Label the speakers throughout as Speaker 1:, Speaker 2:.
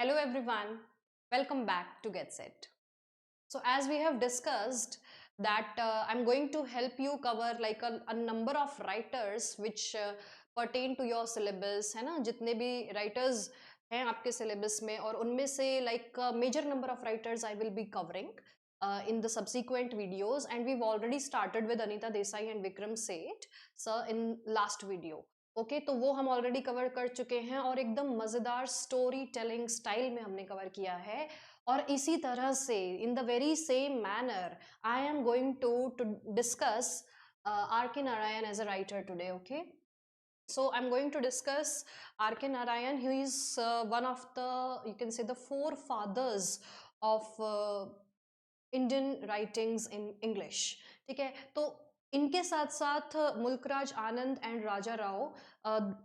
Speaker 1: Hello everyone, welcome back to Get Set. So as we have discussed that I'm going to help you cover like a number of writers which pertain to your syllabus है ना, जितने भी writers हैं आपके syllabus में और उनमें से like a major number of writers I will be covering in the subsequent videos, and we've already started with Anita Desai and Vikram Seth sir in last video. Okay तो वो हम already cover कर चुके हैं और एकदम मज़ेदार story telling style में हमने कवर किया है। और इसी तरह से in the very same manner I am going to discuss R K Narayan as a writer today. Okay, so I'm going to discuss R.K. Narayan. He is one of the, you can say, the forefathers of Indian writings in English. ठीक है, तो इनके साथ साथ Mulk Raj Anand and Raja Rao,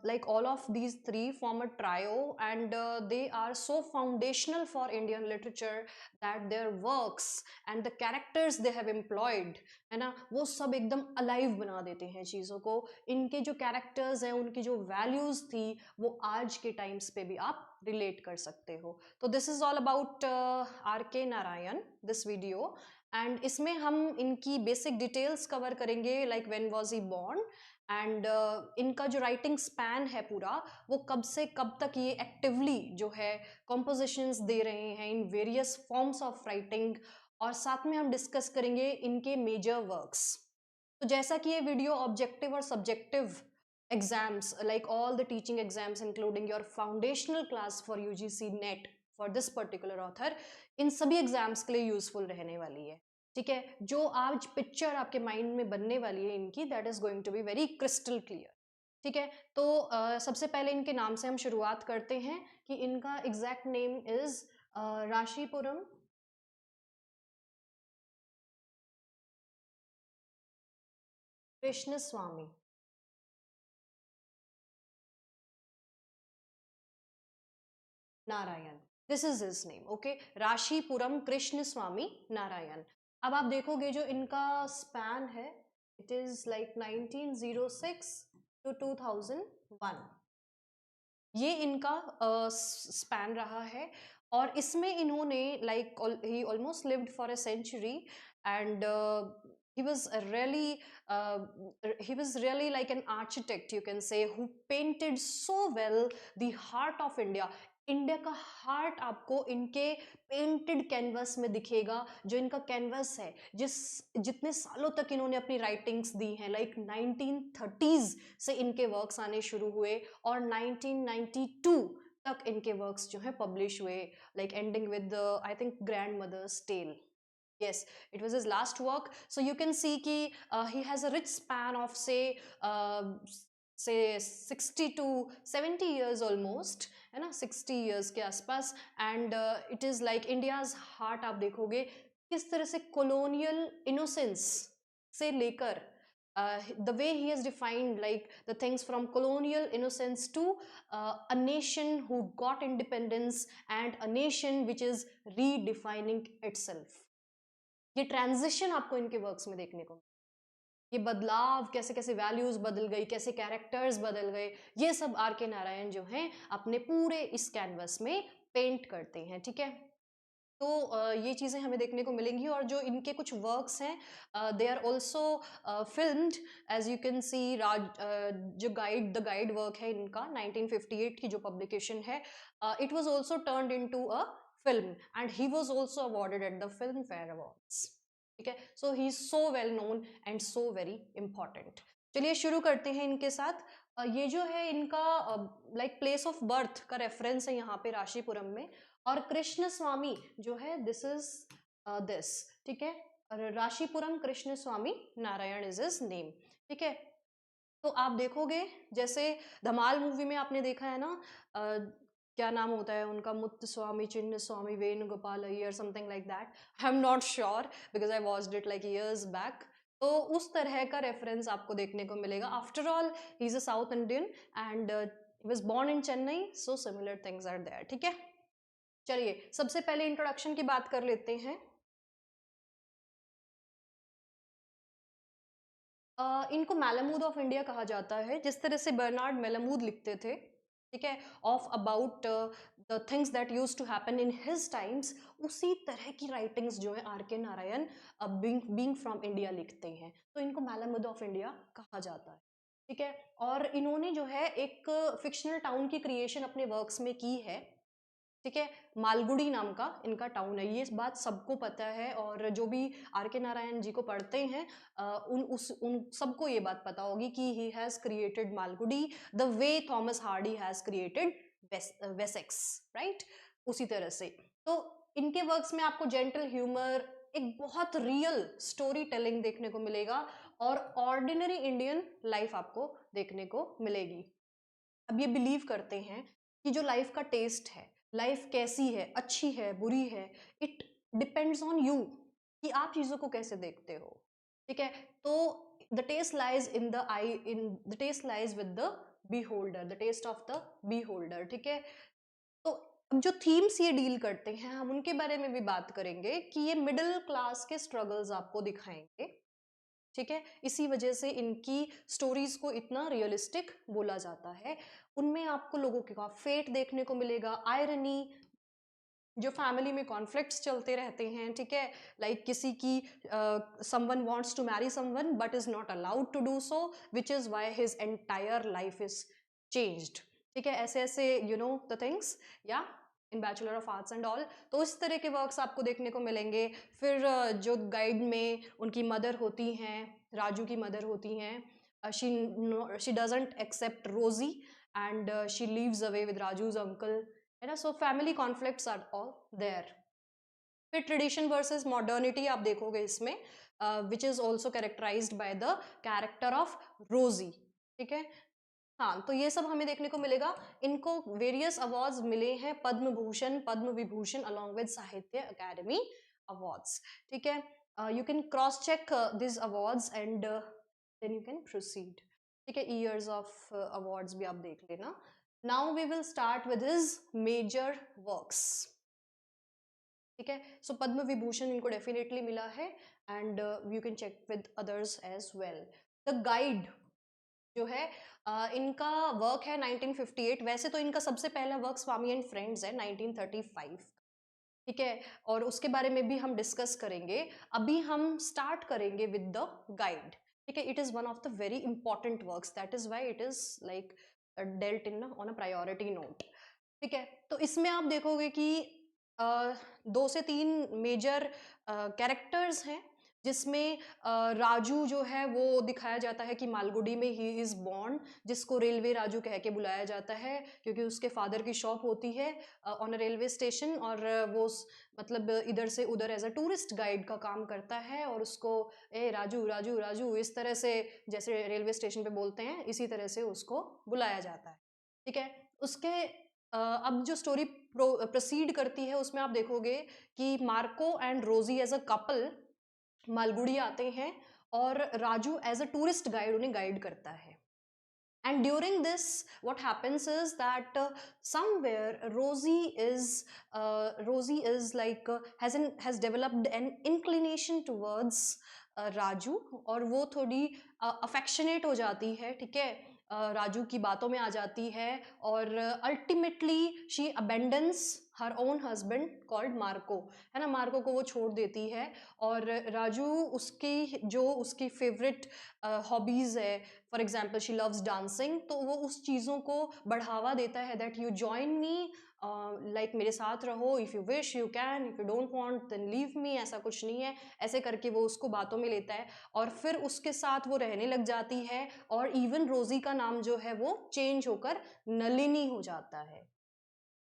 Speaker 1: like all of these three form a trio, and they are so foundational for Indian literature that their works and the characters they have employed, है ना, वो सब एकदम अलाइव बना देते हैं चीज़ों को। इनके जो कैरेक्टर्स हैं, उनकी जो वैल्यूज़ थी, वो आज के टाइम्स पे भी आप रिलेट कर सकते हो। तो this is all about R K Narayan this video, and इसमें हम इनकी बेसिक डिटेल्स कवर करेंगे, like when was he born, and इनका जो राइटिंग स्पैन है पूरा, वो कब से कब तक ये एक्टिवली जो है कॉम्पोजिशंस दे रहे हैं in various forms of writing, और साथ में हम डिस्कस करेंगे इनके मेजर वर्क्स। तो जैसा कि ये वीडियो ऑब्जेक्टिव और subjective exams, like all the teaching exams including your foundational class for UGC NET for this particular author, इन सभी एग्जाम्स के लिए यूजफुल रहने वाली है। ठीक है, जो आज पिक्चर आपके माइंड में बनने वाली है इनकी, that is going to be very crystal clear. ठीक है, तो सबसे पहले इनके नाम से हम शुरुआत करते हैं कि इनका exact name is Rasipuram Krishnaswami Narayan. This is his name. Okay, Rasipuram Krishnaswami Narayan. अब आप देखोगे जो इनका स्पैन है, इट इज लाइक 1906 टू 2001, ये इनका स्पैन रहा है। और इसमें इन्होंने like he almost lived for a century, and he was a really he was really like an architect, you can say, who painted so well the heart of India. India का heart आपको इनके painted canvas में दिखेगा। जो इनका canvas है, जितने सालों तक इन्होंने अपनी राइटिंग्स दी हैं, लाइक 1930s से इनके वर्क्स आने शुरू हुए और 1992 तक इनके वर्क्स जो हैं पब्लिश हुए, like ending with I think grandmother's tale. Yes, it was his last work. So you can see कि he has a rich span of say 60 to 70 years almost, है ना, 60 years के आसपास, and it is like India's heart। आप देखोगे किस तरह से colonial innocence से लेकर the way he has defined like the things from colonial innocence to a nation who got independence and a nation which is redefining itself। ये transition आपको इनके वर्क्स में देखने को, ये बदलाव, कैसे कैसे वैल्यूज बदल गई, कैसे कैरेक्टर्स बदल गए, ये सब आर के नारायण जो हैं अपने पूरे इस कैनवस में पेंट करते हैं। ठीक है, तो ये चीज़ें हमें देखने को मिलेंगी। और जो इनके कुछ वर्क्स हैं, they are also filmed, as you can see. जो द गाइड वर्क है इनका 1958 की जो पब्लिकेशन है, it was also turned into a film, and he was also awarded at the Filmfare awards. ठीक है, so he is so well known and so very important. चलिए शुरू करते हैं इनके साथ। ये जो है इनका लाइक प्लेस ऑफ बर्थ का रेफरेंस है यहाँ पे राशीपुरम में, और कृष्ण स्वामी जो है दिस इज दिस। ठीक है, राशीपुरम Krishnaswami Narayan is his name. ठीक है, तो आप देखोगे जैसे धमाल मूवी में आपने देखा है ना, क्या नाम होता है उनका, Muthuswami, Chinnaswami, Venugopal Iyer, something like that. I am not sure because I watched it like years back. तो उस तरह का रेफरेंस आपको देखने को मिलेगा। After all he is a South Indian and he was born in Chennai, so similar things are there. ठीक है, चलिए सबसे पहले इंट्रोडक्शन की बात कर लेते हैं। इनको मैलामूद ऑफ इंडिया कहा जाता है, जिस तरह से बर्नार्ड मैलामूद लिखते थे। ठीक है, of about the things that used to happen in his times, उसी तरह की राइटिंग्स जो है R K Narayan being from India लिखते हैं, तो इनको मालामुद ऑफ इंडिया कहा जाता है। ठीक है, और इन्होंने जो है एक फिक्शनल टाउन की क्रिएशन अपने वर्क्स में की है। ठीक है, मालगुडी नाम का इनका टाउन है, ये बात सबको पता है, और जो भी आर के नारायण जी को पढ़ते हैं उन सबको ये बात पता होगी कि he has created Malgudi the way Thomas Hardy has created Wessex, right, उसी तरह से। तो इनके वर्क्स में आपको जेंटल ह्यूमर, एक बहुत रियल स्टोरी टेलिंग देखने को मिलेगा, और ऑर्डिनरी इंडियन लाइफ आपको देखने को मिलेगी। अब ये बिलीव करते हैं कि जो लाइफ का टेस्ट है, लाइफ कैसी है, अच्छी है, बुरी है, इट डिपेंड्स ऑन यू, कि आप चीजों को कैसे देखते हो। ठीक है, तो the taste lies in the eye, in the taste lies with the beholder, the taste of the beholder. ठीक है, तो अब जो थीम्स ये डील करते हैं, हम उनके बारे में भी बात करेंगे कि ये मिडिल क्लास के स्ट्रगल्स आपको दिखाएंगे। ठीक है, इसी वजह से इनकी स्टोरीज को इतना रियलिस्टिक बोला जाता है। उनमें आपको लोगों का फेट देखने को मिलेगा, आयरनी, जो फैमिली में कॉन्फ्लिक्ट्स चलते रहते हैं। ठीक है, लाइक किसी की someone wants to marry someone but is not allowed to do so, which is why his entire life is changed. ठीक है, ऐसे ऐसे यू नो द थिंग्स, या in bachelor of arts and all, तो इस तरह के वर्क्स आपको देखने को मिलेंगे। फिर जो गाइड में उनकी मदर होती हैं, राजू की मदर होती हैं, she doesn't accept Rosie and she leaves away with Raju's uncle, है ना। So family conflicts are all there. फिर ट्रेडिशन वर्सेस मॉडर्निटी आप देखोगे इसमें, which is also characterised by the character of Rosie. ठीक है, हाँ, तो ये सब हमें देखने को मिलेगा। इनको वेरियस अवार्ड्स मिले हैं, Padma Bhushan, Padma Vibhushan, along with Sahitya Akademi awards. ठीक है, you can cross check this awards and then you can proceed. ठीक है, ईयर्स ऑफ अवार्ड्स भी आप देख लेना। Now we will start with his major works. ठीक है, सो पद्म विभूषण इनको डेफिनेटली मिला है, and you can check with others as well. The guide जो है इनका वर्क है 1958। वैसे तो इनका सबसे पहला वर्क स्वामी एंड फ्रेंड्स है 1935। ठीक है, और उसके बारे में भी हम डिस्कस करेंगे। अभी हम स्टार्ट करेंगे विद द गाइड। ठीक है, it is one of the very important works, that is why it is like dealt in on a priority note. ठीक है, तो इसमें आप देखोगे कि 2 से 3 मेजर कैरेक्टर्स हैं, जिसमें राजू जो है वो दिखाया जाता है कि मालगुडी में ही इज बॉर्न, जिसको रेलवे राजू कह के बुलाया जाता है, क्योंकि उसके फादर की शॉप होती है ऑन अ रेलवे स्टेशन, और वो मतलब इधर से उधर एज अ टूरिस्ट गाइड का काम करता है, और उसको ए राजू राजू राजू इस तरह से, जैसे रेलवे स्टेशन पे बोलते हैं, इसी तरह से उसको बुलाया जाता है। ठीक है, उसके अब जो स्टोरी प्रोसीड करती है, उसमें आप देखोगे कि Marco and Rosie as a couple Malgudi आते हैं, और Raju as a tourist guide उन्हें गाइड करता है। And during this, what happens is that somewhere Rosie is like has developed an inclination towards Raju, और वो थोड़ी अफेक्शनेट हो जाती है। ठीक है, राजू की बातों में आ जाती है, और ultimately she abandons her own husband called Marco, है ना, मार्को को वो छोड़ देती है, और राजू उसकी जो उसकी फेवरेट हॉबीज है, for example she loves dancing, तो वो उस चीज़ों को बढ़ावा देता है, that you join me, like मेरे साथ रहो, if you wish you can, if you don't want then leave me, ऐसा कुछ नहीं है, ऐसे करके वो उसको बातों में लेता है, और फिर उसके साथ वो रहने लग जाती है, और इवन रोजी का नाम जो है वो चेंज होकर नलिनी हो जाता है।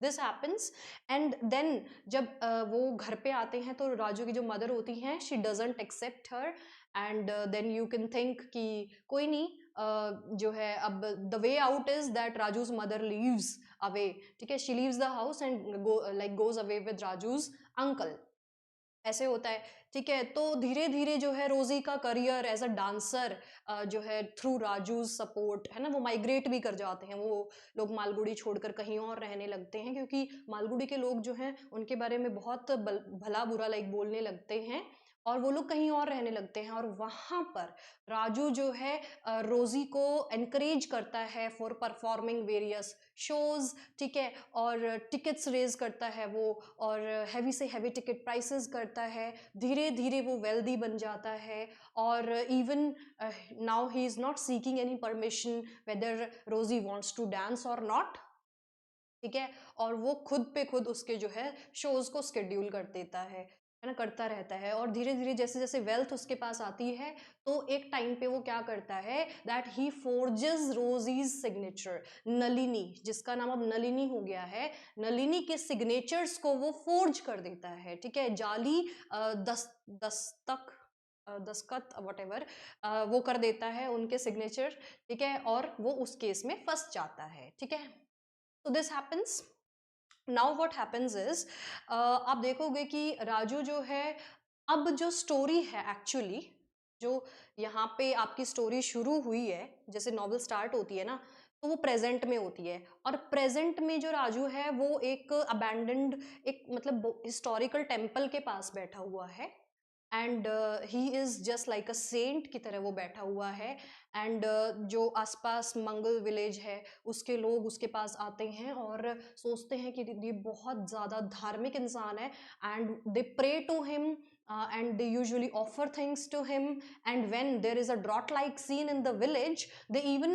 Speaker 1: दिस हैपन्स, एंड देन जब वो घर पे आते हैं, तो राजू की जो मदर होती हैं, she doesn't accept her, and then you can think कि कोई नहीं, जो है अब the way out is that Raju's mother leaves away. ठीक है, she leaves the house and goes away with Raju's uncle, ऐसे होता है। ठीक है, तो धीरे धीरे जो है रोजी का करियर एज अ डांसर जो है थ्रू राजूज सपोर्ट, है ना, वो माइग्रेट भी कर जाते हैं, वो लोग मालगुड़ी छोड़कर कहीं और रहने लगते हैं, क्योंकि मालगुड़ी के लोग जो हैं उनके बारे में बहुत भला बुरा लाइक बोलने लगते हैं, और वो लोग कहीं और रहने लगते हैं और वहाँ पर राजू जो है रोजी को एनकरेज करता है फॉर परफॉर्मिंग वेरियस शोज, ठीक है, और टिकट्स रेज करता है वो, और हैवी से हैवी टिकट प्राइसेस करता है, धीरे धीरे वो वेल्दी बन जाता है, और even now he is not seeking any permission whether Rosie wants to dance और नॉट, ठीक है, और वो खुद पे खुद उसके जो है शोज को शेड्यूल कर देता है ना, करता रहता है, और धीरे धीरे जैसे जैसे वेल्थ उसके पास आती है तो एक टाइम पे वो क्या करता है दैट ही फोर्जेस रोजीज सिग्नेचर, नलिनी, जिसका नाम अब नलिनी हो गया है, नलिनी के सिग्नेचर्स को वो फोर्ज कर देता है, ठीक है, जाली दस्तक दस्खत वट एवर वो कर देता है उनके सिग्नेचर, ठीक है, और वो उस केस में फंस जाता है, ठीक है। तो this happens. Now what happens is, आप देखोगे कि राजू जो है, अब जो स्टोरी है एक्चुअली, जो यहाँ पे आपकी स्टोरी शुरू हुई है, जैसे नॉवल स्टार्ट होती है ना, तो वो प्रेजेंट में होती है, और प्रेजेंट में जो राजू है वो एक अबैंडन्ड, एक मतलब हिस्टोरिकल टेम्पल के पास बैठा हुआ है, and he is just like a saint की तरह वो बैठा हुआ है, एंड जो आसपास मंगल विलेज है उसके लोग उसके पास आते हैं और सोचते हैं कि ये बहुत ज़्यादा धार्मिक इंसान है, and they pray to him, and they usually offer things to him, and when there is a drought like scene in the village, they even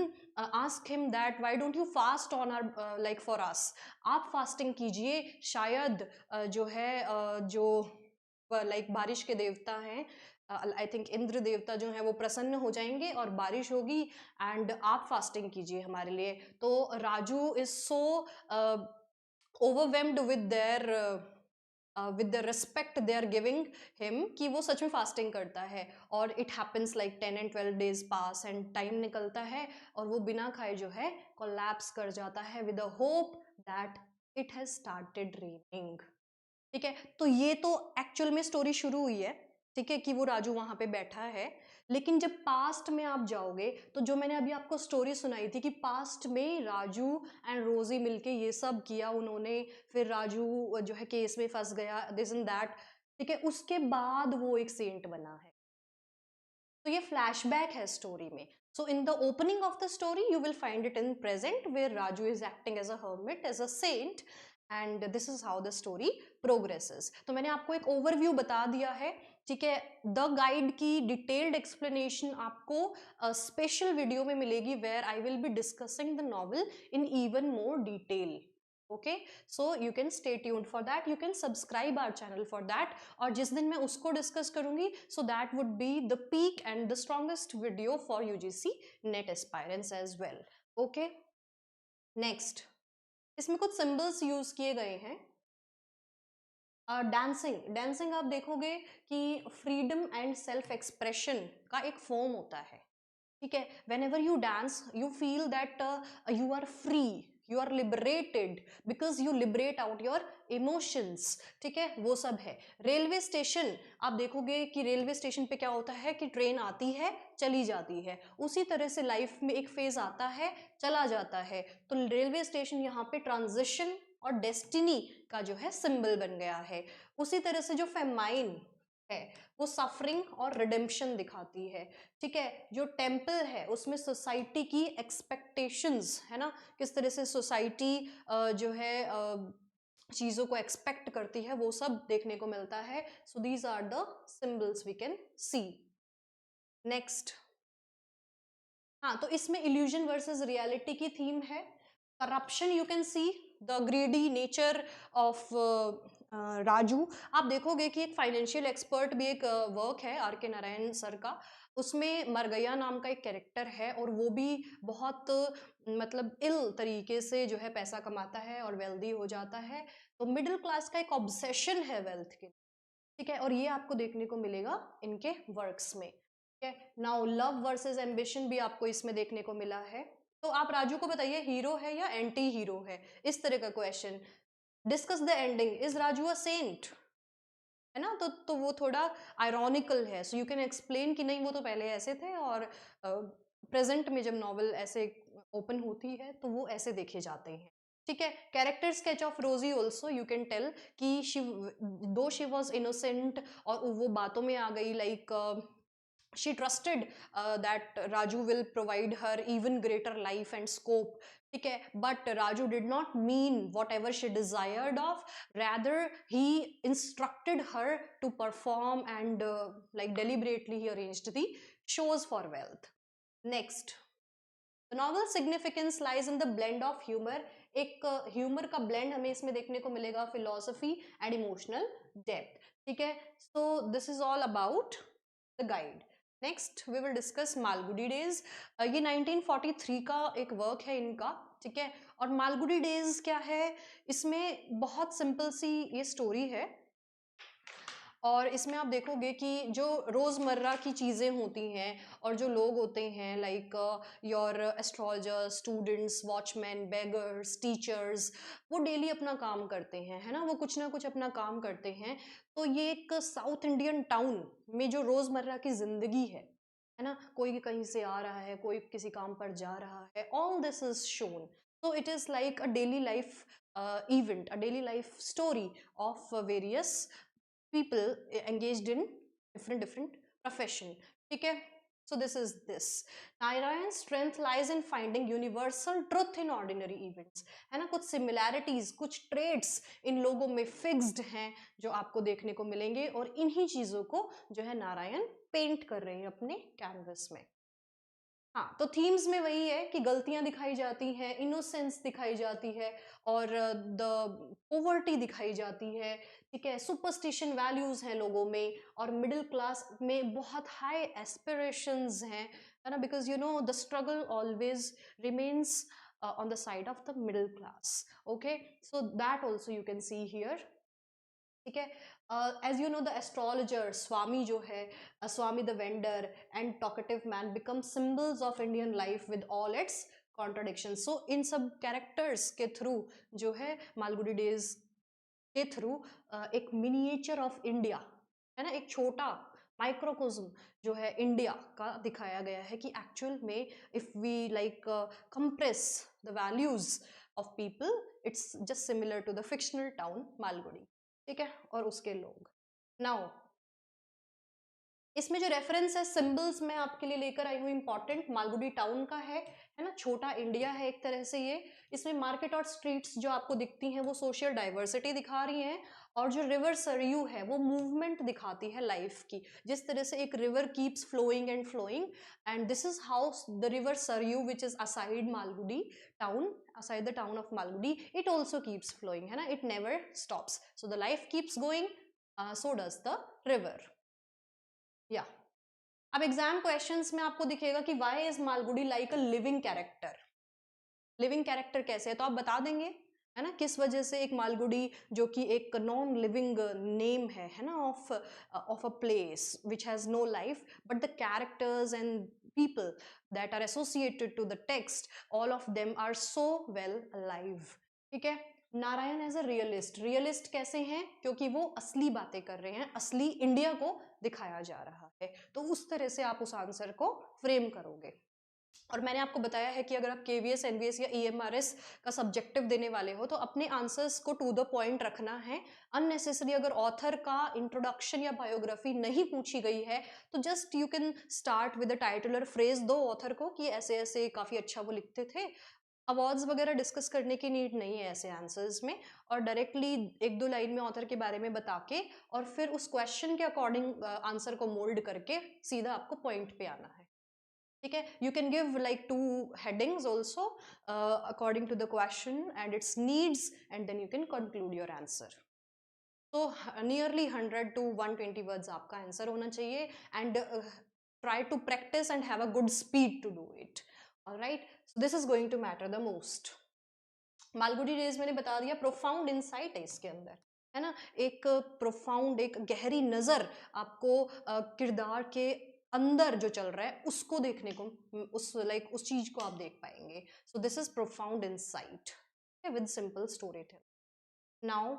Speaker 1: ask him that why don't you fast on our like for us, आप fasting कीजिए, शायद जो है जो like बारिश के देवता हैं, आई थिंक इंद्र देवता जो है वो प्रसन्न हो जाएंगे और बारिश होगी, एंड आप फास्टिंग कीजिए हमारे लिए। तो Raju is so overwhelmed with the respect they are giving him कि वो सच में फास्टिंग करता है, और it happens like 10 and 12 days pass, and time निकलता है और वो बिना खाए जो है कोलैप्स कर जाता है with a hope that it has started raining, ठीक है। तो ये तो एक्चुअल में स्टोरी शुरू हुई है, ठीक है, कि वो राजू वहां पे बैठा है, लेकिन जब पास्ट में आप जाओगे तो जो मैंने अभी आपको स्टोरी सुनाई थी कि पास्ट में राजू एंड रोजी मिलके ये सब किया उन्होंने, फिर राजू जो है केस में फंस गया, दिस एंड दैट, ठीक है, उसके बाद वो एक सेंट बना है। तो ये फ्लैशबैक है स्टोरी में। So in the opening of the story you will find it in present where Raju is acting as a hermit, as a saint, and this is how the story progresses. तो मैंने आपको एक overview बता दिया है, ठीक है। द गाइड की डिटेल्ड एक्सप्लेनेशन आपको स्पेशल वीडियो में मिलेगी where I will be discussing the novel in even more detail, okay. So you can stay tuned for that, you can subscribe our channel for that, और जिस दिन मैं उसको discuss करूंगी so that would be the peak and the strongest video for UGC NET aspirants as well, okay. Next, इसमें कुछ symbols use किए गए हैं। डांसिंग, डांसिंग आप देखोगे कि फ्रीडम एंड सेल्फ एक्सप्रेशन का एक फॉर्म होता है, ठीक है। Whenever you dance you feel that you are free, you are liberated because you liberate out your emotions, ठीक है, वो सब है। रेलवे स्टेशन आप देखोगे कि रेलवे स्टेशन पे क्या होता है कि ट्रेन आती है चली जाती है, उसी तरह से लाइफ में एक फेज आता है चला जाता है, तो रेलवे स्टेशन यहाँ पे ट्रांजिशन और डेस्टिनी का जो है सिंबल बन गया है। उसी तरह से जो फेमाइन है वो सफरिंग और रिडेम्पशन दिखाती है, ठीक है। जो टेम्पल है उसमें सोसाइटी की एक्सपेक्टेशंस है ना, किस तरह से सोसाइटी जो है चीज़ों को एक्सपेक्ट करती है, वो सब देखने को मिलता है। So these are the symbols we can see. Next, हाँ, तो इसमें इल्यूजन वर्सेस रियलिटी की थीम है। Corruption you can see, the greedy nature of Raju. आप देखोगे कि एक फाइनेंशियल एक्सपर्ट भी एक वर्क है आर के नारायण सर का, उसमें मरगया नाम का एक कैरेक्टर है, और वो भी बहुत मतलब इल तरीके से जो है पैसा कमाता है और वेल्दी हो जाता है। तो मिडिल क्लास का एक ऑब्सेशन है वेल्थ के, ठीक है, और ये आपको देखने को मिलेगा इनके वर्क्स में, ठीक है। नाउ लव वर्सेस एम्बिशन भी आपको इसमें देखने को मिला है। तो आप राजू को बताइए हीरो है या एंटी हीरो है, इस तरह का question. Discuss the ending, is Raju a saint, है ना, तो वो थोड़ा आयरॉनिकल है, सो यू कैन एक्सप्लेन कि नहीं वो तो पहले ऐसे थे और प्रेजेंट में जब नॉवल ऐसे ओपन होती है तो वो ऐसे देखे जाते हैं। ठीक है। Character sketch of Rosie also you can tell कि शी वॉज इनोसेंट और वो बातों में आ गई, like she trusted that Raju will provide her even greater life and scope, ठीक है, but Raju did not mean whatever she desired of, rather he instructed her to perform and like deliberately he arranged the shows for wealth. Next, the novel significance lies in the blend of humor, एक humour का blend हमें इसमें देखने को मिलेगा, philosophy and emotional depth, ठीक है। So this is all about the guide. Next we will discuss Malgudi days. ये 1943 का एक वर्क है इनका, ठीक है। और मालगुडी डेज क्या है, इसमें बहुत सिंपल सी ये स्टोरी है और इसमें आप देखोगे कि जो रोज़मर्रा की चीज़ें होती हैं और जो लोग होते हैं, like your astrologers, students, watchman, beggars, teachers, वो डेली अपना काम करते हैं, है ना, वो कुछ ना कुछ अपना काम करते हैं। तो ये एक साउथ इंडियन टाउन में जो रोज़मर्रा की ज़िंदगी है ना, कोई कहीं से आ रहा है, कोई किसी काम पर जा रहा है, all this is shown. So it is like a daily life event, a daily life story of various people engaged in different profession, ठीक है। So this is this. Narayan's strength lies in finding universal truth in ordinary events, है ना, कुछ similarities, कुछ traits इन लोगों में fixed हैं जो आपको देखने को मिलेंगे और इन्हीं चीजों को जो है नारायण पेंट कर रहे हैं अपने कैनवस में। हाँ, तो थीम्स में वही है कि गलतियां दिखाई जाती हैं, इनोसेंस दिखाई जाती है और द पोवर्टी दिखाई जाती है, ठीक है। सुपरस्टिशन वैल्यूज हैं लोगों में और मिडिल क्लास में बहुत हाई एस्पिरेशंस हैं, है ना, because you know the struggle always remains on the side of the middle class, okay. So that also you can see here, ठीक है। As you know the astrologer Swami जो है, Swami the vendor and talkative man become symbols of Indian life with all its contradiction. So इन सब characters के through जो है Malgudi days के थ्रू एक मिनिएचर ऑफ इंडिया, है ना, एक छोटा माइक्रोकोज्म जो है इंडिया का दिखाया गया है कि एक्चुअल में if we like compress the values of people, it's just similar to the fictional town Malgudi, ठीक है, और उसके लोग। नाउ इसमें जो रेफरेंस है सिंबल्स मैं आपके लिए लेकर आई हूँ इंपॉर्टेंट, मालगुडी टाउन का है ना, छोटा इंडिया है एक तरह से ये। इसमें मार्केट और स्ट्रीट्स जो आपको दिखती हैं वो सोशल डाइवर्सिटी दिखा रही हैं और जो रिवर सरयू है वो मूवमेंट दिखाती है लाइफ की, जिस तरह से एक river keeps flowing and this is how the river Sarayu which is aside Malgudi town, aside the town of Malgudi, it also keeps flowing, है ना, it never stops, so the life keeps going, so does the river, yeah. अब exam questions में आपको दिखेगा कि why is Malgudi like a living character, living character कैसे है, तो आप बता देंगे, है ना, किस वजह से एक मालगुडी जो कि एक नॉन लिविंग नेम है ना, of a place which has no life, but the characters and people that are associated to the text, all of them are so well alive, ठीक है। Narayan as a realist, realist कैसे हैं, क्योंकि वो असली बातें कर रहे हैं, असली इंडिया को दिखाया जा रहा है, तो उस तरह से आप उस आंसर को फ्रेम करोगे। और मैंने आपको बताया है कि अगर आप केवीएस, एनवीएस या ईएमआरएस का सब्जेक्टिव देने वाले हो तो अपने आंसर्स को टू द पॉइंट रखना है। अननेसेसरी अगर ऑथर का इंट्रोडक्शन या बायोग्राफी नहीं पूछी गई है तो just you can start with the title और फ्रेज दो ऑथर को कि ऐसे ऐसे काफ़ी अच्छा वो लिखते थे। अवार्ड्स वगैरह डिस्कस करने की नीड नहीं है ऐसे आंसर्स में, और डायरेक्टली एक दो लाइन में ऑथर के बारे में बता के और फिर उस क्वेश्चन के अकॉर्डिंग आंसर को मोल्ड करके सीधा आपको पॉइंट पे आना है, ठीक है। You can give like two headings also according to the question and its needs and then you can conclude your answer. तो नियरली 100 to 120 वर्ड्स आपका आंसर होना चाहिए and try to practise and have a good speed to do it, alright. So this is going to matter the most. Malgudi days मैंने बता दिया, profound insight है इसके अंदर, है ना, एक प्रोफाउंड, एक गहरी नजर आपको किरदार के अंदर जो चल रहा है उसको देखने को, उस लाइक उस चीज को आप देख पाएंगे। So this is profound insight with simple story tale. Now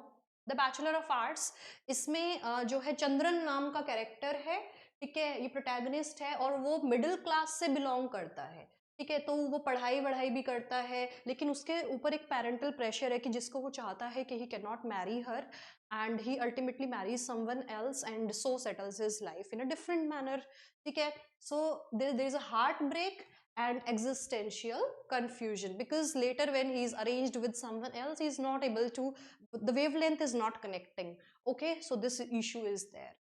Speaker 1: the bachelor of arts, इसमें जो है चंद्रन नाम का कैरेक्टर है, ठीक है, ये प्रोटैगनिस्ट है और वो मिडिल क्लास से बिलोंग करता है, ठीक है, तो वो पढ़ाई वढ़ाई भी करता है, लेकिन उसके ऊपर एक पेरेंटल प्रेशर है कि जिसको वो चाहता है कि he can not marry her, and he ultimately marries someone else and so settles his life in a different manner. ठीक है, so there is a heartbreak and existential confusion, because later when he is arranged with someone else, he is not able to, the wavelength is not connecting. Okay, so this issue is there.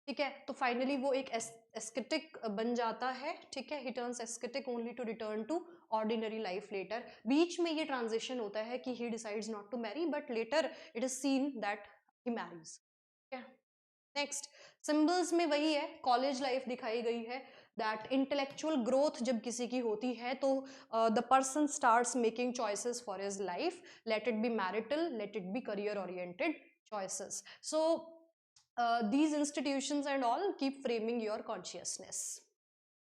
Speaker 1: ठीक है, तो finally वो एक एस्केटिक बन जाता है। ठीक है, he turns ascetic only to return to ordinary life later. बीच में ये ट्रांजिशन होता है कि he decides not to marry, but later it is seen that he marries. ठीक है, नेक्स्ट सिंबल्स में वही है, कॉलेज लाइफ दिखाई गई है, दैट इंटेलेक्चुअल ग्रोथ जब किसी की होती है तो the person starts making choices for his life, let it be marital, let it be career oriented choices. So these institutions and all keep framing your consciousness.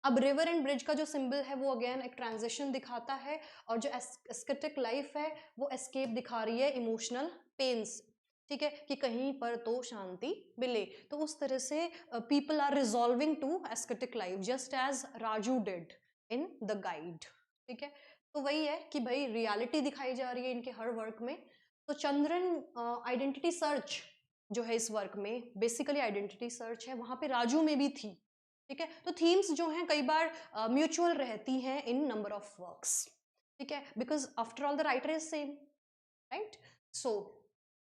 Speaker 1: अब रिवर एंड ब्रिज का जो symbol है वो again एक transition दिखाता है, और जो एस्केटिक लाइफ है वो एस्केप दिखा रही है इमोशनल पेन्स। ठीक है, कि कहीं पर तो शांति मिले, तो उस तरह से people are resolving to ascetic life just as Raju did in the guide. ठीक है, तो वही है कि भाई रियलिटी दिखाई जा रही है इनके हर वर्क में। तो चंद्रन आइडेंटिटी सर्च जो है इस वर्क में बेसिकली आइडेंटिटी सर्च है, वहां पे राजू में भी थी। ठीक है, तो थीम्स जो हैं कई बार म्यूचुअल रहती हैं इन नंबर ऑफ वर्क्स। ठीक है, because after all the writer is same, right. So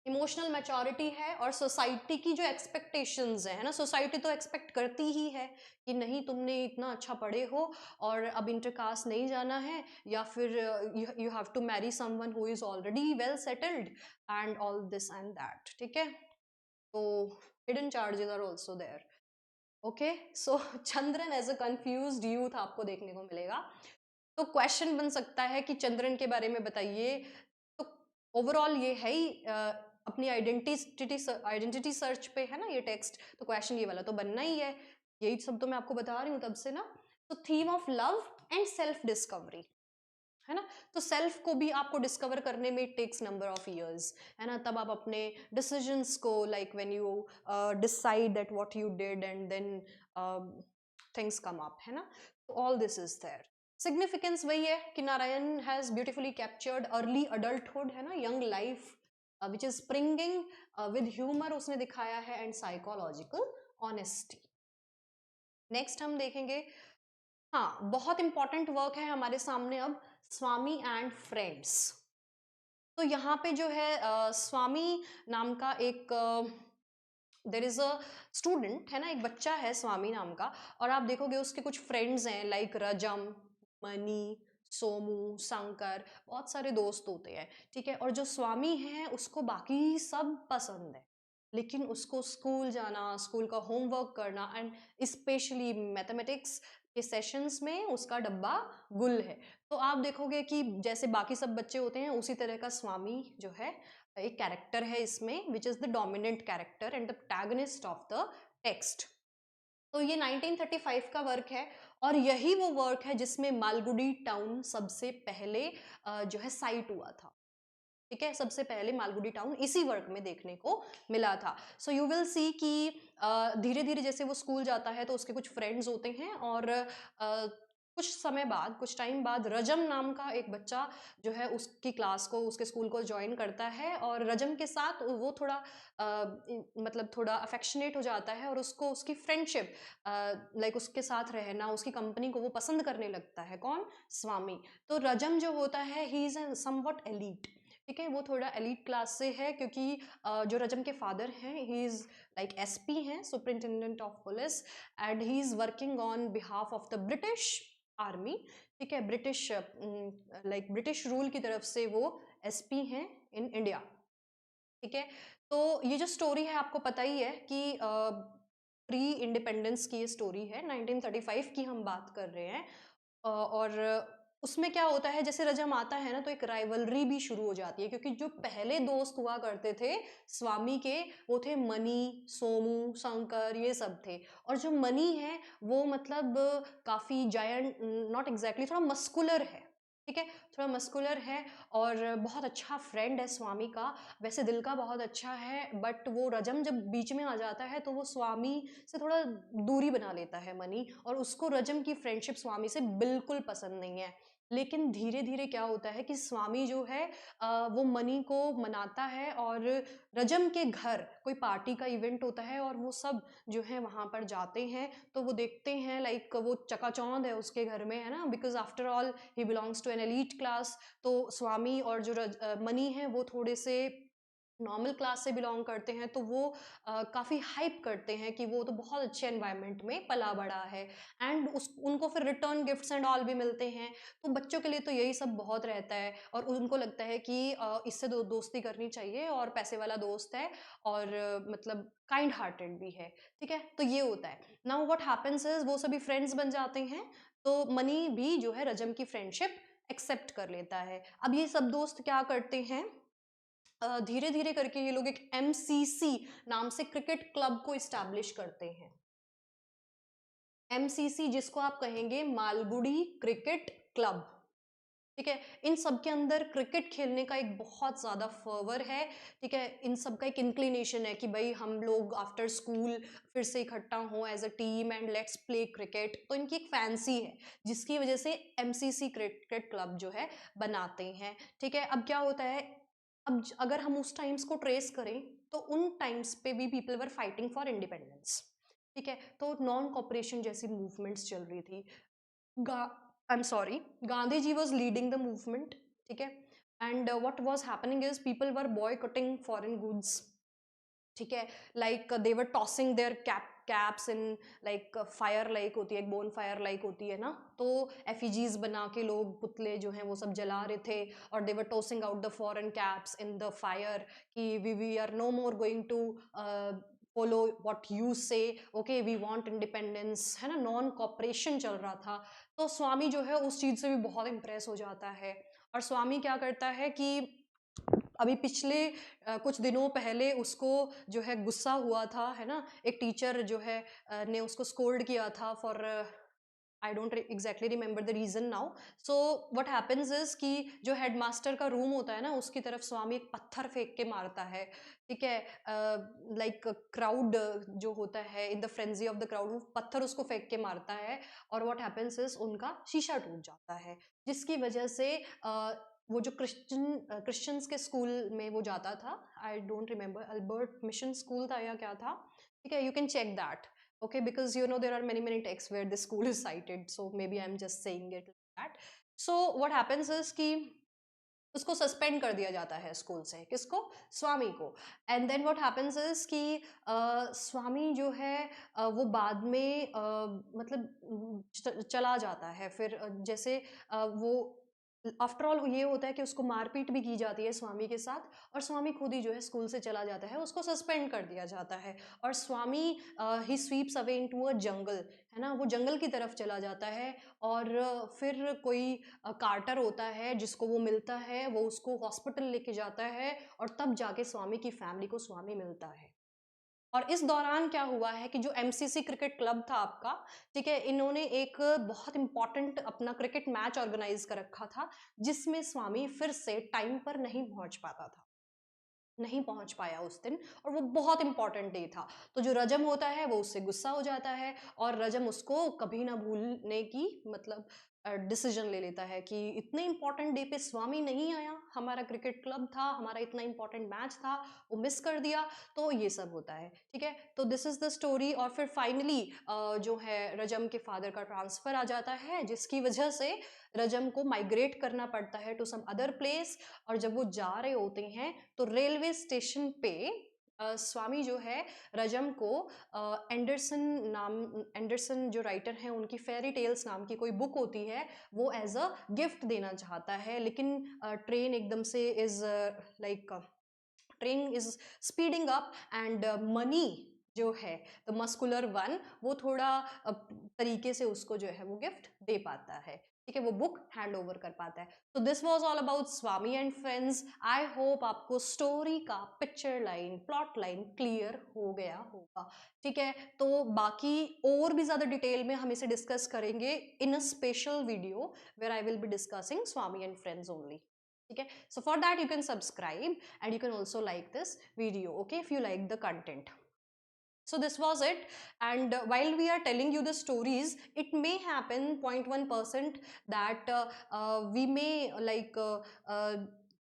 Speaker 1: emotional maturity है, और सोसाइटी की जो एक्सपेक्टेशंस है ना, सोसाइटी तो एक्सपेक्ट करती ही है कि नहीं तुमने इतना अच्छा पढ़े हो और अब इंटरकास्ट नहीं जाना है, या फिर you have to marry someone who is already well settled and all this and that. ठीक है, तो hidden charges are also there. Okay, so Chandran as a confused youth आपको देखने को मिलेगा। तो क्वेश्चन बन सकता है कि चंद्रन के बारे में बताइए। तो ओवरऑल ये है ही अपनी आइडेंटिटी सर्च पे है ना ये टेक्स्ट, तो क्वेश्चन ये वाला तो बनना ही है। यही सब तो मैं आपको बता रही हूँ तब से ना। तो theme of love and self discovery है ना, तो सेल्फ को भी आपको डिस्कवर करने में टेक्स नंबर ऑफ इयर्स, है ना, तब आप अपने डिसीजंस को like when you decide that what you did and then things come up, है ना, तो all this is there. Significance वही है कि Narayan has beautifully captured early adulthood, है ना, young life which is springing with humour उसने दिखाया है, एंड साइकोलॉजिकल ऑनेस्टी। नेक्स्ट हम देखेंगे, हाँ बहुत इंपॉर्टेंट वर्क है हमारे सामने अब, स्वामी एंड फ्रेंड्स। तो यहाँ पे जो है स्वामी नाम का एक देर इज अ स्टूडेंट, है ना, एक बच्चा है स्वामी नाम का, और आप देखोगे उसके कुछ फ्रेंड्स हैं लाइक रजम, मनी, सोमू, शंकर, बहुत सारे दोस्त होते हैं। ठीक है, और जो स्वामी है उसको बाकी सब पसंद है, लेकिन उसको स्कूल जाना, स्कूल का होमवर्क करना, एंड स्पेशली मैथमेटिक्स के सेशंस में उसका डब्बा गुल है। तो आप देखोगे कि जैसे बाकी सब बच्चे होते हैं उसी तरह का स्वामी जो है एक कैरेक्टर है इसमें, which is the dominant character and the protagonist of the text. तो ये 1935 का वर्क है, और यही वो वर्क है जिसमें मालगुडी टाउन सबसे पहले जो है साइट हुआ था। ठीक है, सबसे पहले मालगुडी टाउन इसी वर्क में देखने को मिला था। सो यू विल सी कि धीरे धीरे जैसे वो स्कूल जाता है तो उसके कुछ फ्रेंड्स होते हैं, और कुछ समय बाद, कुछ टाइम बाद रजम नाम का एक बच्चा जो है उसकी क्लास को, उसके स्कूल को ज्वाइन करता है, और रजम के साथ वो थोड़ा मतलब थोड़ा अफेक्शनेट हो जाता है, और उसको उसकी फ्रेंडशिप लाइक उसके साथ रहना, उसकी कंपनी को वो पसंद करने लगता है। कौन? स्वामी। तो रजम जो होता है ही इज समवट एलीट। ठीक है, वो थोड़ा एलीट क्लास से है, क्योंकि जो रजम के फादर हैं ही इज लाइक एसपी हैं, superintendent of police, and he is working on behalf of the British army. ठीक है, ब्रिटिश लाइक ब्रिटिश रूल की तरफ से वो एसपी हैं इन इंडिया। ठीक है, तो ये जो स्टोरी है आपको पता ही है कि प्री इंडिपेंडेंस की ये स्टोरी है, 1935 की हम बात कर रहे हैं। और उसमें क्या होता है, जैसे रजम आता है ना तो एक राइवलरी भी शुरू हो जाती है, क्योंकि जो पहले दोस्त हुआ करते थे स्वामी के वो थे मनी, सोमू, शंकर, ये सब थे। और जो मनी है वो मतलब काफी जायंट, नॉट एग्जैक्टली, थोड़ा मस्कुलर है। ठीक है, थोड़ा मस्कुलर है और बहुत अच्छा फ्रेंड है स्वामी का, वैसे दिल का बहुत अच्छा है, बट वो रजम जब बीच में आ जाता है तो वो स्वामी से थोड़ा दूरी बना लेता है मनी, और उसको रजम की फ्रेंडशिप स्वामी से बिल्कुल पसंद नहीं है। लेकिन धीरे धीरे क्या होता है कि स्वामी जो है वो मनी को मनाता है, और रजम के घर कोई पार्टी का इवेंट होता है और वो सब जो है वहाँ पर जाते हैं, तो वो देखते हैं लाइक वो चकाचौंध है उसके घर में, है ना, because after all he belongs to an elite class. तो स्वामी और जो मनी है वो थोड़े से नॉर्मल क्लास से बिलोंग करते हैं, तो वो काफ़ी हाइप करते हैं कि वो तो बहुत अच्छे एनवायरनमेंट में पला बड़ा है, एंड उस उनको फिर रिटर्न गिफ्ट्स एंड ऑल भी मिलते हैं। तो बच्चों के लिए तो यही सब बहुत रहता है, और उनको लगता है कि इससे दोस्ती करनी चाहिए, और पैसे वाला दोस्त है, और मतलब काइंड हार्टेड भी है। ठीक है, तो ये होता है। नाउ व्हाट हैपेंस इज वो सभी फ्रेंड्स बन जाते हैं, तो मनी भी जो है रजम की फ्रेंडशिप एक्सेप्ट कर लेता है। अब ये सब दोस्त क्या करते हैं, धीरे धीरे करके ये लोग एक एमसीसी नाम से क्रिकेट क्लब को इस्टेब्लिश करते हैं। एमसीसी जिसको आप कहेंगे मालगुडी क्रिकेट क्लब। ठीक है, इन सब के अंदर क्रिकेट खेलने का एक बहुत ज़्यादा फर्वर है। ठीक है, इन सब का एक इंक्लिनेशन है कि भाई हम लोग आफ्टर स्कूल फिर से इकट्ठा हों as a team and let's play cricket. तो इनकी एक फैंसी है जिसकी वजह से एमसीसी क्रिकेट क्लब जो है बनाते हैं। ठीक है, अब क्या होता है, अब अगर हम उस टाइम्स को ट्रेस करें तो उन टाइम्स पे भी people were fighting for independence. ठीक है, तो नॉन कॉपरेशन जैसी मूवमेंट्स चल रही थी। I am sorry, Gandhi ji was leading the movement. ठीक है, and what was happening is people were boycotting foreign goods. ठीक है, like they were tossing their caps in like fire, like होती है एक बोन फायर लाइक होती है ना, तो एफिजीज बना के लोग पुतले जो हैं वो सब जला रहे थे, और they were tossing out the foreign caps in the fire कि we are no more going to follow what you say, okay we want independence, है ना, नॉन कॉपरेशन चल रहा था। तो स्वामी जो है उस चीज़ से भी बहुत इम्प्रेस हो जाता है, और स्वामी क्या करता है कि अभी पिछले कुछ दिनों पहले उसको जो है गुस्सा हुआ था, है ना, एक टीचर जो है ने उसको स्कोल्ड किया था for, I don't exactly remember the reason now. So what happens is कि जो हेडमास्टर का रूम होता है ना उसकी तरफ स्वामी एक पत्थर फेंक के मारता है। ठीक है, लाइक क्राउड जो होता है in the frenzy of the crowd, वो पत्थर उसको फेंक के मारता है, और व्हाट हैपेंस इज उनका शीशा टूट जाता है, जिसकी वजह से वो जो क्रिश्चियंस के स्कूल में वो जाता था, I don't remember Albert mission school था या क्या था। ठीक है, you can check that, okay, because you know there are many texts where the school is cited, so maybe I'm just saying it like that. So what happens is कि उसको suspend कर दिया जाता है स्कूल से, किसको, स्वामी को। And then what happens is कि स्वामी जो है वो बाद में मतलब चला जाता है फिर जैसे वो आफ्टर ऑल ये होता है कि उसको मारपीट भी की जाती है स्वामी के साथ, और स्वामी खुद ही जो है स्कूल से चला जाता है, उसको सस्पेंड कर दिया जाता है, और स्वामी ही स्वीप्स अवे इनटू अ जंगल, है ना, वो जंगल की तरफ चला जाता है, और फिर कोई कार्टर होता है जिसको वो मिलता है, वो उसको हॉस्पिटल लेके जाता है, और तब जाके स्वामी की फैमिली को स्वामी मिलता है। और इस दौरान क्या हुआ है कि जो एमसीसी क्रिकेट क्लब था आपका, ठीक है, इन्होंने एक बहुत इंपॉर्टेंट अपना क्रिकेट मैच ऑर्गेनाइज कर रखा था, जिसमें स्वामी फिर से टाइम पर नहीं पहुंच पाता था, नहीं पहुंच पाया उस दिन, और वो बहुत इंपॉर्टेंट डे था। तो जो रजम होता है वो उससे गुस्सा हो जाता है, और रजम उसको कभी ना भूलने की मतलब डिसीजन ले लेता है कि इतने इंपॉर्टेंट डे पे स्वामी नहीं आया, हमारा क्रिकेट क्लब था, हमारा इतना इंपॉर्टेंट मैच था, वो मिस कर दिया। तो ये सब होता है। ठीक है, तो दिस इज द स्टोरी, और फिर फाइनली जो है रजम के फादर का ट्रांसफर आ जाता है, जिसकी वजह से रजम को माइग्रेट करना पड़ता है टू सम अदर प्लेस। और जब वो जा रहे होते हैं तो रेलवे स्टेशन पे स्वामी जो है रजम को एंडरसन जो राइटर हैं उनकी फेरी टेल्स नाम की कोई बुक होती है, वो एज अ गिफ्ट देना चाहता है, लेकिन ट्रेन एकदम से is like train is speeding up, and money जो है द मस्कुलर वन, वो थोड़ा तरीके से उसको जो है वो गिफ्ट दे पाता है। ठीक है, वो बुक हैंड ओवर कर पाता है। तो this was all about Swami and friends. I hope आपको स्टोरी का picture line, plot line clear हो गया होगा। ठीक है, तो बाकी और भी ज्यादा डिटेल में हम इसे डिस्कस करेंगे in a special video where I will be discussing Swami and friends only. ठीक है, so for that you can subscribe and you can also like this video, okay, if you like the content. So this was it, and while we are telling you the stories, it may happen 0.1% that we may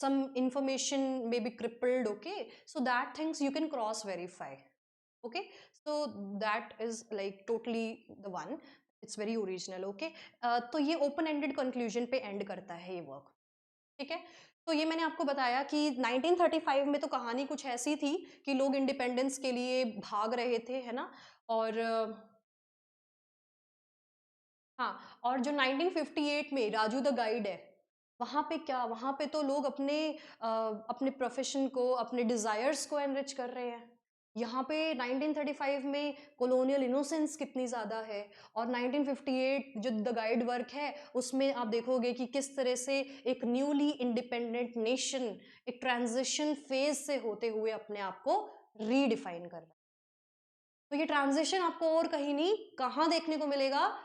Speaker 1: some information may be crippled, okay, so that things you can cross verify, okay, so that is like totally the one, it's very original, okay. तो ये open ended conclusion पे end करता है ये work। ठीक है, तो ये मैंने आपको बताया कि 1935 में तो कहानी कुछ ऐसी थी कि लोग इंडिपेंडेंस के लिए भाग रहे थे, है ना। और हाँ, और जो 1958 में राजू द गाइड है, वहां पे क्या, वहां पे तो लोग अपने प्रोफेशन को, अपने डिजायर्स को एनरिच कर रहे हैं। यहाँ पे 1935 में कॉलोनियल इनोसेंस कितनी ज्यादा है, और 1958 जो द गाइड वर्क है उसमें आप देखोगे कि किस तरह से एक न्यूली इंडिपेंडेंट नेशन एक ट्रांजिशन फेज से होते हुए अपने आप को रीडिफाइन कर रहा है। तो ये ट्रांजिशन आपको और कहीं नहीं, कहाँ देखने को मिलेगा,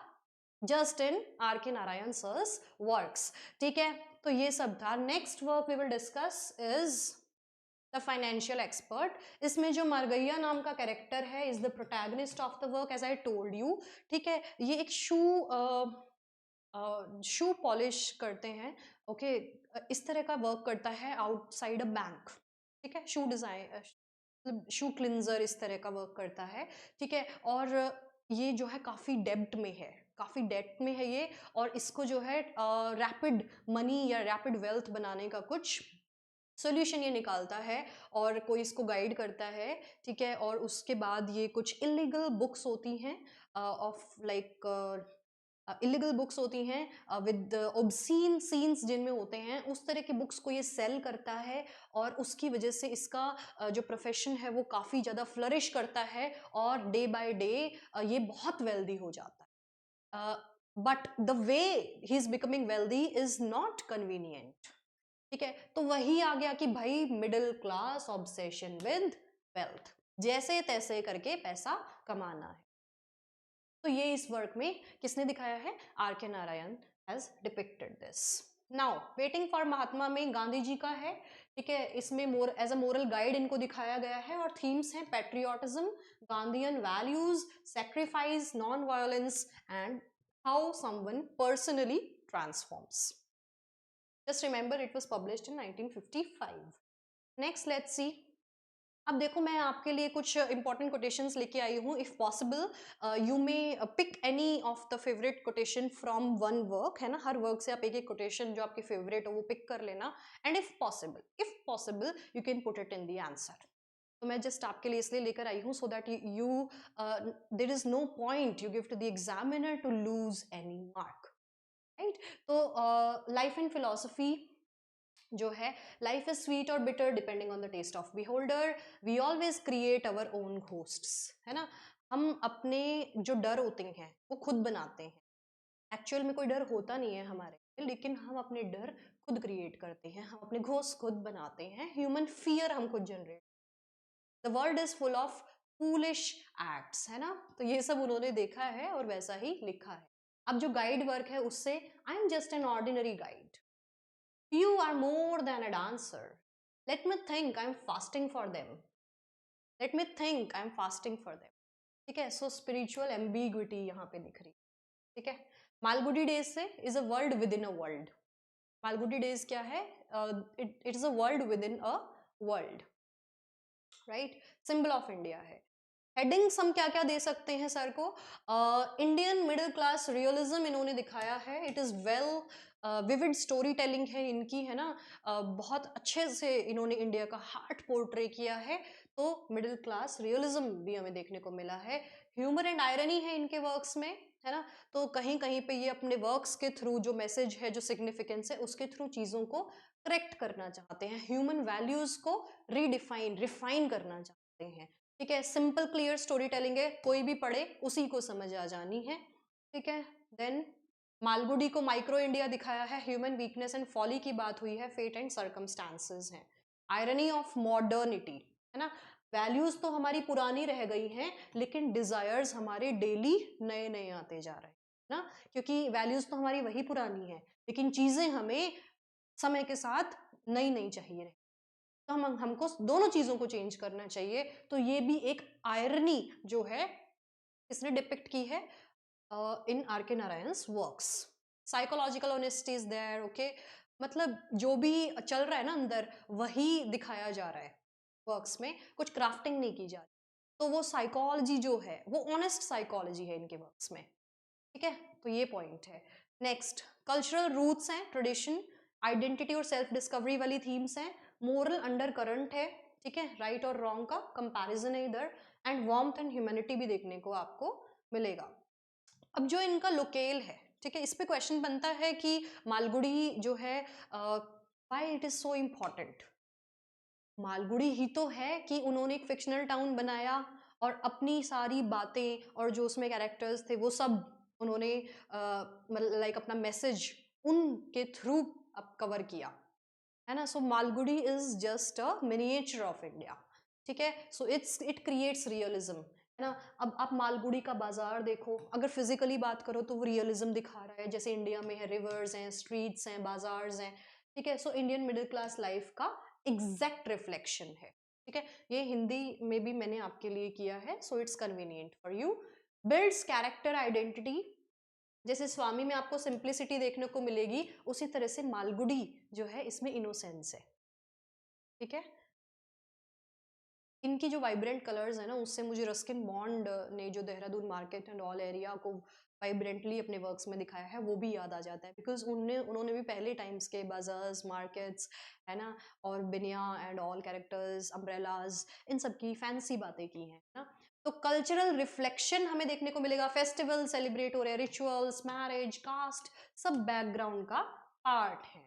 Speaker 1: just in R K Narayan sirs works. ठीक है, तो ये सब था। Next work we will discuss is the financial expert. इसमें जो मरगैया नाम का कैरेक्टर है is the protagonist of the work, as I told you. ठीक है, ये एक शू पॉलिश करते हैं, ओके, इस तरह का वर्क करता है आउटसाइड अ बैंक। ठीक है, शू डिजाइन, शू क्लिनजर इस तरह का वर्क करता है। ठीक है, और ये जो है काफ़ी डेब्ट में है, काफ़ी डेट में है ये, और इसको जो है रैपिड मनी या रैपिड वेल्थ बनाने का कुछ सोल्यूशन ये निकालता है, और कोई इसको गाइड करता है। ठीक है, और उसके बाद ये कुछ इलीगल बुक्स होती हैं, ऑफ लाइक इलीगल बुक्स होती हैं विद ऑब्सीन सीन्स जिनमें होते हैं, उस तरह की बुक्स को ये सेल करता है, और उसकी वजह से इसका जो प्रोफेशन है वो काफ़ी ज़्यादा फ्लरिश करता है, और डे बाय डे ये बहुत वेल्दी हो जाता है। But the way he is becoming wealthy is not convenient. ठीक है, तो वही आ गया कि भाई middle class obsession with wealth, जैसे तैसे करके पैसा कमाना है। तो ये इस वर्क में किसने दिखाया है, R K Narayan has depicted this. Now waiting for Mahatma में गांधी जी का है। ठीक है, इसमें एज अ मोरल गाइड इनको दिखाया गया है, और थीम्स हैं patriotism, Gandhian values, sacrifice, non violence, and how someone personally transforms. Just remember it was published in 1955। Next let's see. अब देखो, मैं आपके लिए कुछ इंपॉर्टेंट कोटेशंस लेके आई हूँ। If possible you may pick any of the favourite quotation from one work, है ना, हर वर्क से आप एक एक कोटेशन जो आपकी फेवरेट हो वो पिक कर लेना, and if possible you can put it in the answer. तो मैं जस्ट आपके लिए इसलिए लेकर आई हूँ so that you there is no point you give to the examiner to lose any mark, right. तो लाइफ एंड फिलोसफी जो है, लाइफ इज स्वीट और bitter depending on the taste of beholder, we always create our own ghosts, है ना। हम अपने जो डर होते हैं वो खुद बनाते हैं, एक्चुअल में कोई डर होता नहीं है हमारे, लेकिन हम अपने डर खुद क्रिएट करते हैं, हम अपने घोस्ट खुद बनाते हैं, ह्यूमन फियर हम खुद generate. The world is full of foolish acts, है ना। तो ये सब उन्होंने देखा है और वैसा ही लिखा है। अब जो गाइड वर्क है उससे, I am just an ordinary guide, you are more than a dancer, let me think I'm fasting for them, let me think I'm fasting for them। ठीक है, सो स्पिरिचुअल एम्बिग्विटी यहाँ पे दिख रही। ठीक है, मालगुडी डेज से is a world with in a world. Malgudi days क्या है, it is a world with in a world, right. Symbol of India है। हेडिंग्स हम क्या क्या दे सकते हैं सर को, इंडियन मिडिल क्लास रियलिज्म इन्होंने दिखाया है, it is well vivid story telling है इनकी, है ना। बहुत अच्छे से इन्होंने इंडिया का हार्ट पोर्ट्रे किया है, तो मिडिल क्लास रियलिज्म भी हमें देखने को मिला है। ह्यूमर एंड आयरनी है इनके वर्क्स में, है ना। तो कहीं कहीं पे ये अपने वर्क्स के थ्रू जो मैसेज है, जो सिग्निफिकेंस है, उसके थ्रू चीज़ों को करेक्ट करना चाहते हैं, ह्यूमन वैल्यूज को रीडिफाइन रिफाइन करना चाहते हैं। ठीक है, सिंपल क्लियर स्टोरी टेलिंग है, कोई भी पढ़े उसी को समझ आ जानी है। ठीक है, देन मालगुडी को माइक्रो इंडिया दिखाया है, ह्यूमन वीकनेस एंड फॉली की बात हुई है, फेट एंड सर्कमस्टांसेस हैं, आयरनी ऑफ मॉडर्निटी, है ना, वैल्यूज तो हमारी पुरानी रह गई हैं लेकिन डिजायर्स हमारे डेली नए नए आते जा रहे हैं ना, क्योंकि वैल्यूज तो हमारी वही पुरानी है लेकिन चीजें हमें समय के साथ नई नई चाहिए, तो हमको दोनों चीजों को चेंज करना चाहिए। तो ये भी एक आयरनी जो है इसने डिपिक्ट की है in R K Narayan's works. Psychological honesty is there, okay, मतलब जो भी चल रहा है ना अंदर वही दिखाया जा रहा है वर्क्स में, कुछ क्राफ्टिंग नहीं की जा रही, तो वो साइकोलॉजी जो है वो ऑनेस्ट साइकोलॉजी है इनके वर्क्स में, ठीक है, तो ये पॉइंट है। नेक्स्ट, कल्चरल रूट्स हैं, ट्रेडिशन, आइडेंटिटी और सेल्फ डिस्कवरी वाली थीम्स हैं, मोरल अंडर करंट है, ठीक है, राइट और रॉन्ग का कंपैरिजन है इधर, एंड वार्मथ एंड ह्यूमैनिटी भी देखने को आपको मिलेगा। अब जो इनका लोकेल है, ठीक है, इस पे क्वेश्चन बनता है कि मालगुडी जो है why it is so important. Malgudi ही तो है कि उन्होंने एक फिक्शनल टाउन बनाया और अपनी सारी बातें और जो उसमें कैरेक्टर्स थे वो सब उन्होंने लाइक अपना मैसेज उनके थ्रू अब कवर किया, है ना। So Malgudi is just a miniature of India, ठीक है, सो इट क्रिएट्स रियलिज्म, है ना। अब आप मालगुडी का बाजार देखो, अगर फिजिकली बात करो तो वो रियलिज्म दिखा रहा है, जैसे इंडिया में है, रिवर्स हैं, स्ट्रीट्स हैं, बाजार्स हैं, ठीक है, so Indian middle class life का एग्जैक्ट रिफ्लेक्शन है, ठीक है। ये हिंदी में भी मैंने आपके लिए किया है, so it's convenient for you. Builds character identity, जैसे स्वामी में आपको सिंप्लिसिटी देखने को मिलेगी उसी तरह से मालगुडी जो है इसमें इनोसेंस है, ठीक है। इनकी जो वाइब्रेंट कलर्स है ना उससे मुझे रस्किन बॉन्ड ने जो Dehradun market and all area को वाइब्रेंटली अपने वर्क्स में दिखाया है वो भी याद आ जाता है, बिकॉज उन्होंने भी पहले टाइम्स के बाजार्स, मार्केट्स, है ना, और बिनिया एंड ऑल कैरेक्टर्स, अम्ब्रेलाज, इन सब की फैंसी बातें की हैं ना। तो कल्चरल रिफ्लेक्शन हमें देखने को मिलेगा, फेस्टिवल सेलिब्रेट हो रहे हैं, रिचुअल्स, मैरिज, कास्ट, सब बैकग्राउंड का पार्ट है,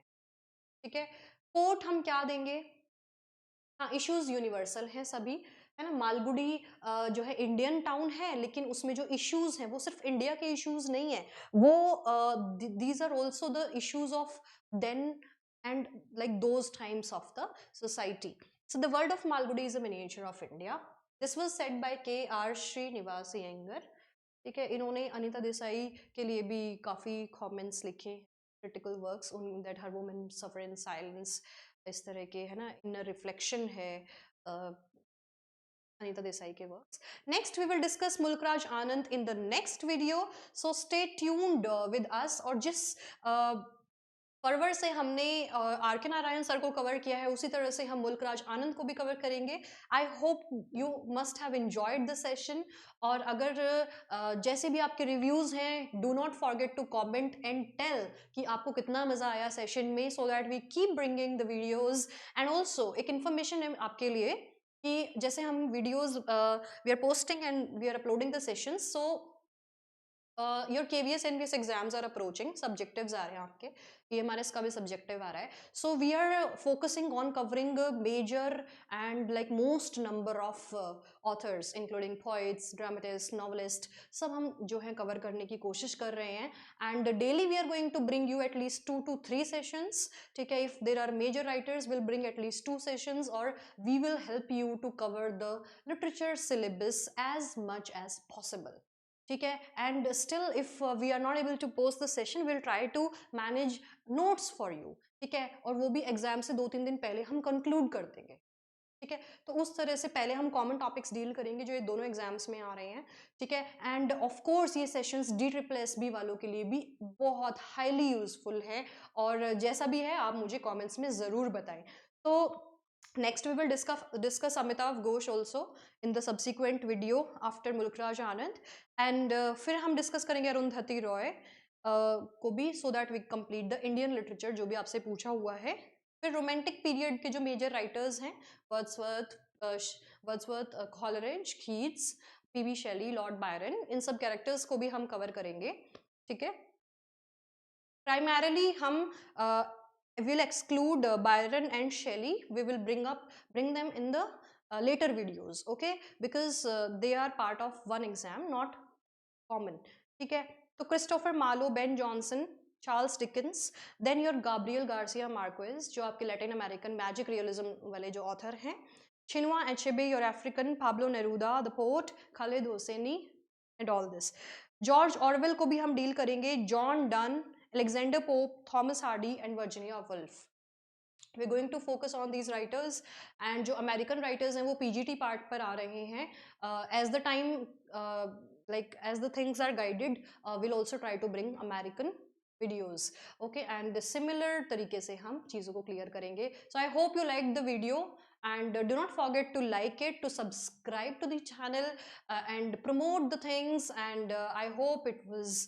Speaker 1: ठीक है। कोट हम क्या देंगे, हाँ, इश्यूज यूनिवर्सल हैं सभी, है ना। मालगुडी जो है इंडियन टाउन है लेकिन उसमें जो इश्यूज हैं वो सिर्फ इंडिया के इश्यूज नहीं है, वो these are also the issues of then and like those times of the society. So the world of Malgudi is a miniature of India. This was said by K R. Srinivasa Iyengar, ठीक है। इन्होंने अनीता देसाई के लिए भी काफ़ी कमेंट्स लिखे, क्रिटिकल वर्क्स उन that her women suffer in silence, इस तरह के, है ना, इनर रिफ्लेक्शन है अनीता देसाई के works. Next we will discuss Mulk Raj Anand in the next video, so stay tuned with us. और जिस परवर से हमने आर के नारायण सर को कवर किया है उसी तरह से हम मुल्कराज आनंद को भी कवर करेंगे। I hope you must have enjoyed the session, और अगर जैसे भी आपके रिव्यूज हैं do not forget to comment and tell कि आपको कितना मजा आया सेशन में, so that we keep bringing the videos. And also एक इन्फॉर्मेशन है आपके लिए कि जैसे हम videos we are posting and we are uploading the sessions, so your KVS NVS exams are approaching, subjectives आ रहे हैं आपके, PMRS का भी सब्जेक्टिव आ रहा है, so we are focusing on covering major and like most number of authors including poets, dramatist, novelist, सब हम जो है कवर करने की कोशिश कर रहे हैं। And daily we are going to bring you at least 2 to 3 sessions, ठीक है। If there are major writers will bring at least 2 sessions, और we will help you to cover the literature syllabus as much as possible, ठीक है। And still if we are not able to post the session will try to manage notes for you, ठीक है, और वो भी exam से 2-3 दिन पहले हम कंक्लूड कर देंगे, ठीक है। तो उस तरह से पहले हम कॉमन टॉपिक्स डील करेंगे जो ये दोनों एग्जाम्स में आ रहे हैं, ठीक है। एंड ऑफ कोर्स ये सेशंस DSSB वालों के लिए भी बहुत हाईली यूजफुल है, और जैसा भी है आप मुझे कमेंट्स में ज़रूर बताएं। तो next we will discuss Amitav Ghosh also in the subsequent video after Mulkraj Anand, and फिर हम डिस्कस करेंगे अरुंधति रॉय को भी, so that we complete the Indian literature जो भी आपसे पूछा हुआ है। फिर रोमांटिक पीरियड के जो मेजर राइटर्स हैं, वर्ड्सवर्थ, कॉलरिज, कीट्स, PB शेली, लॉर्ड बायरन, इन सब कैरेक्टर्स को भी हम कवर करेंगे, ठीक है। प्राइमरली हम will exclude Byron and Shelley. We will bring them in the later videos, okay, because they are part of one exam, not common, ठीक है। तो Christopher Marlowe, Ben Jonson, Charles Dickens, then your Gabriel Garcia Marquez जो आपके Latin American magic realism वाले जो author हैं, Chinua Achebe your African, Pablo Neruda the poet, Khaled Hosseini and all this. George Orwell को भी हम डील करेंगे, John Donne, Alexander Pope, Thomas Hardy and Virginia Woolf. we're going to focus on these writers, and जो American writers हैं वो PGT part पर आ रहे हैं। As the time like as the things are guided, we'll also try to bring American videos, okay, and similar तरीके से हम चीज़ों को clear करेंगे। So I hope you liked the video, and do not forget to like it, to subscribe to the channel, and promote the things, and I hope it was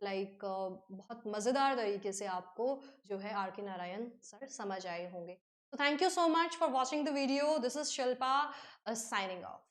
Speaker 1: like बहुत मज़ेदार तरीके से आपको जो है आर के नारायण सर समझ आए होंगे। So thank you so much for watching the video. This is Shilpa signing off.